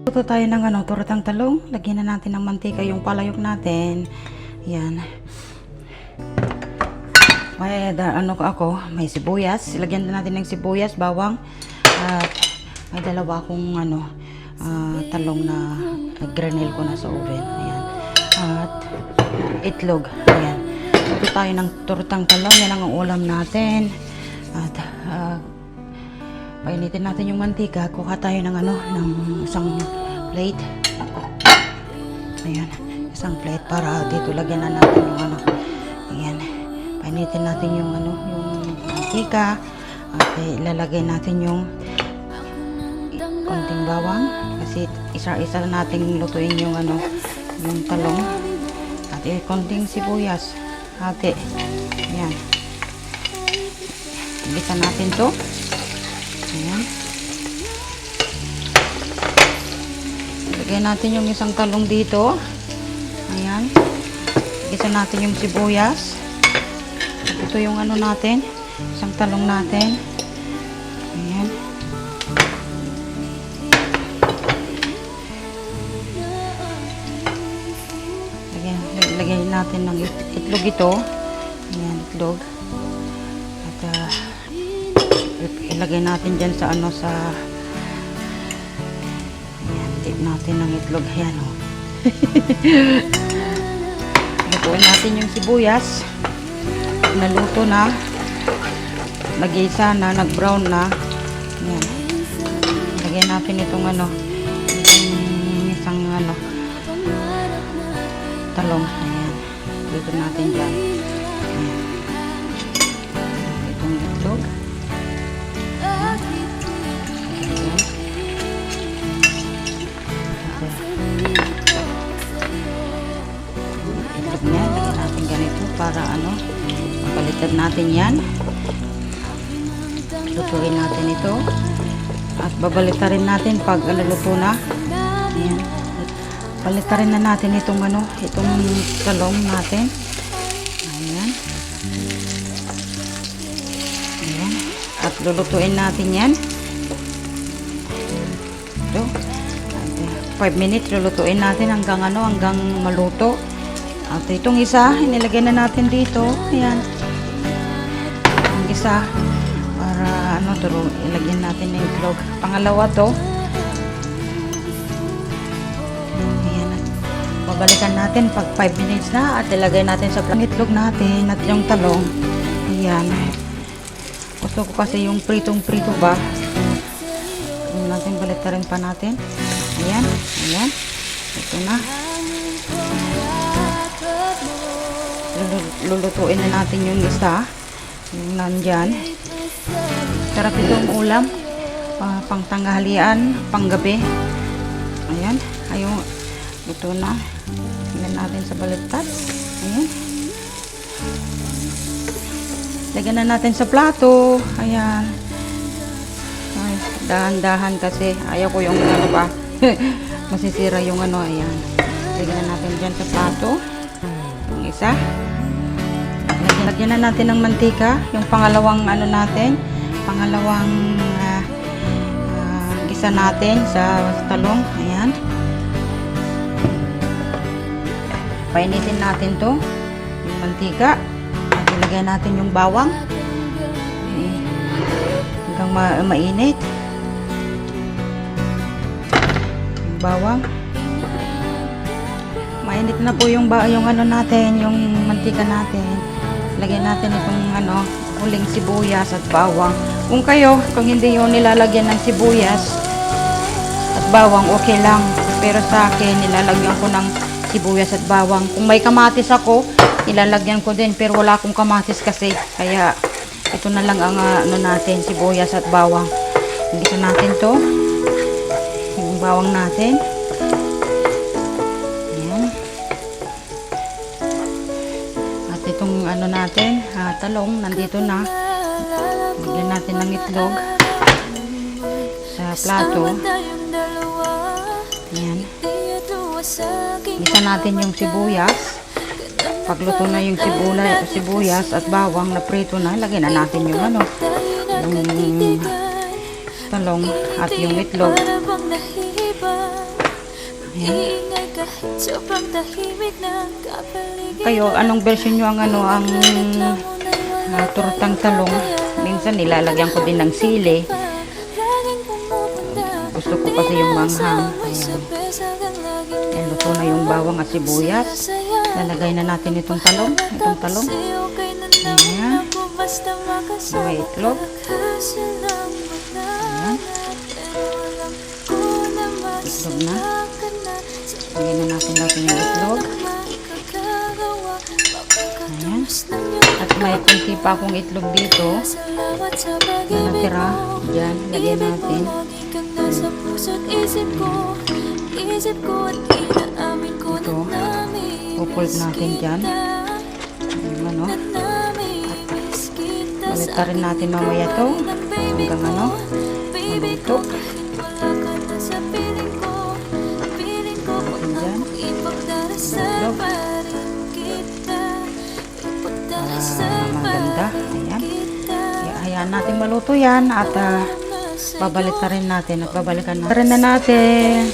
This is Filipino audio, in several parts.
Luto tayo ng tortang talong. Lagyan na natin ng mantika yung palayok natin. Yan. May may sibuyas. Lagyan na natin ng sibuyas, bawang. At may dalawa akong talong na nag-granel ko na sa oven. Ayan. At itlog. Ayan. Luto tayo ng tortang talong. Yan ang ulam natin. At painitin natin yung mantika. Kuha tayo ng ng isang plate. Ayan, isang plate para dito lagyan na natin yung Ayan. Painitin natin yung yung mantika. At ilalagay natin yung konting bawang kasi isa-isa nating lutuin yung yung talong. At konting sibuyas. Hati. Ayan. Igisa natin to. Ayan. Lagyan natin yung isang talong dito. Ayan. Igisa natin yung sibuyas. Ito yung natin. Isang talong natin. Ayan. Lagyan natin ng itlog ito. Ayan, itlog. At ilagay natin dyan sa ayan, dip natin ng itlog. Ayan, o. Lutuin natin yung sibuyas. Naluto na. Nag-isa na, nag-brown na. Ayan. Lagyan natin itong isang talong. Ayan. Dito natin dyan. Ayan. Itong itlog. Itlog niya. Lagyan natin ganito para mapalitan natin yan. Lutuin natin ito. At babalita rin natin pag luto na. Ayan. Balitarin na natin itong itong talong natin. Ayan. Ayan. At lulutuin natin yan. Ito. 5 minutes lulutuin natin hanggang hanggang maluto. At itong isa, inilagay na natin dito. Ayan. Ang isa para ilagyan natin ng itlog. Pangalawa to. Babalikan natin pag 5 minutes na at ilagay natin sa itlog natin at yung talong. Ayan. Gusto ko kasi yung pritong-prito ba. Ayan natin, balitarin pa natin. Ayan. Ayan. Ito na. Lulutuin na natin yung isa. Yung nandyan. Sarap itong ulam. Pang tanghalian, pang gabi. Ayan. Ayun. Ito na. Tingnan natin sa baliktad. Ayan. Lagyan na natin sa plato. Ayan. Ay, dahan-dahan kasi. Ayaw ko yung masisira yung ayan. Lagyan na natin dyan sa plato. Yung isa. Lagyan na natin ng mantika. Yung pangalawang natin. Pangalawang gisa natin sa talong. Ayan. Painitin natin to yung mantika at ilagay natin yung bawang hanggang mainit yung bawang. Mainit na po yung natin, yung mantika natin. Lagyan natin itong huling sibuyas at bawang. Kung hindi yung nilalagyan ng sibuyas at bawang, okay lang, pero sa akin nilalagyan ko ng sibuyas at bawang. Kung may kamatis ako, ilalagyan ko din. Pero wala akong kamatis kasi. Kaya, ito na lang ang natin, sibuyas at bawang. Igisa natin to. Yung bawang natin. Ayan. At itong natin, talong, nandito na. Lagyan natin ng itlog sa plato. Ayan. Gisa natin yung sibuyas. Pagluto na yung sibuyas at bawang na prito na, lagyan na natin yung yung talong at yung itlog. Kayo, anong version nyo ang tortang talong? Minsan nilalagyan ko din ng sili. Gusto ko kasi yung manghang. Ayan. Ayan, luto na yung bawang at sibuyas. Lalagay na natin itong talong. Ayan. May itlog. Ayan. Itlog na. Lagyan na natin yung itlog. Ayan. At may kunti pa akong itlog dito na natira. Diyan, lagyan natin. Ito, pupulp natin dyan. Ayan, at balitarin natin mamaya to hanggang maluto. Dyan. Itlog. Maganda. Ayan. Hayaan natin maluto yan at babalikan natin at babalikan natin.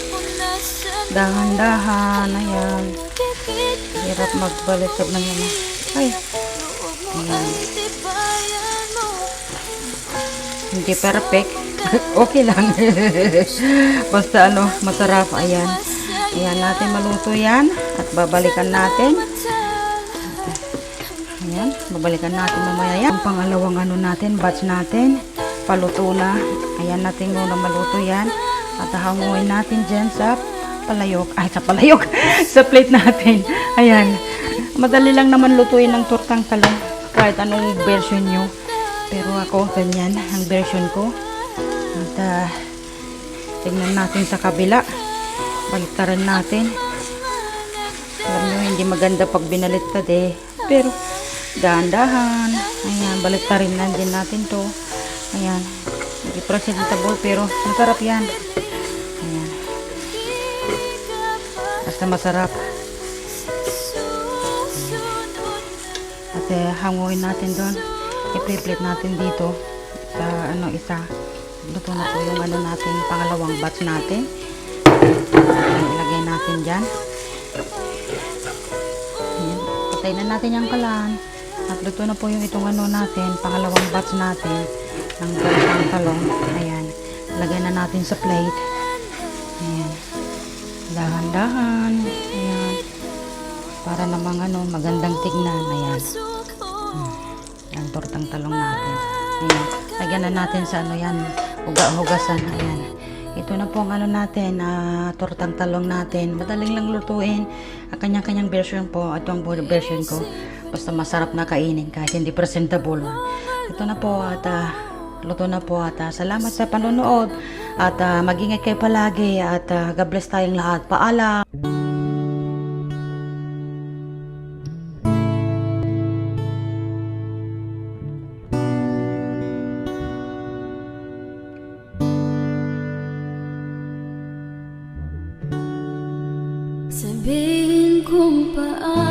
Dahan-dahan. Ayan. Hirap magbaliktad ng yan. Ay. Ayan. Hindi perfect. Okay lang. Basta masarap. Ayan. Ayan natin maluto yan at babalikan natin. Ayan, babalikan natin mamaya yan. Ang pangalawang natin, batch natin, paluto na. Ayan natin muna maluto yan. At hanguin natin dyan sa palayok. Ay, sa palayok. Sa plate natin. Ayan. Madali lang naman lutuin ng tortang talong. Kahit anong version nyo. Pero ako, ganyan ang version ko. At tignan natin sa kabila. Baliktaran natin. Alam nyo, hindi maganda pag binaliktad Pero, dahan-dahan. Ayan, baliktarin lang din natin to. Ayan. Hindi presentable pero masarap yan. Ayan. Basta masarap. At hanguin natin doon. I-plate natin dito. Sa isa. Luto na po yung natin, pangalawang batch natin. Ilagay natin dyan. Ayan. Patay na natin yung kalan. At luto na po yung itong natin, pangalawang batch natin ng tortang talong. Ayan. Lagay na natin sa plate. Ayan. Dahan-dahan. Ayan. Para namang magandang tignan. Ayan. Ang tortang talong natin. Ayan. Lagyan na natin sa yan, hugasan. Ayan. Ito na po ang natin, tortang talong natin. Madaling lang lutuin. Kanya-kanyang version po. Ito ang version ko. Basta masarap na kainin kahit hindi presentable. Ito na po at luto na po at salamat sa panonood. At mag-ingat kayo palagi at God bless tayong lahat. Paalam! Sabihin kung paano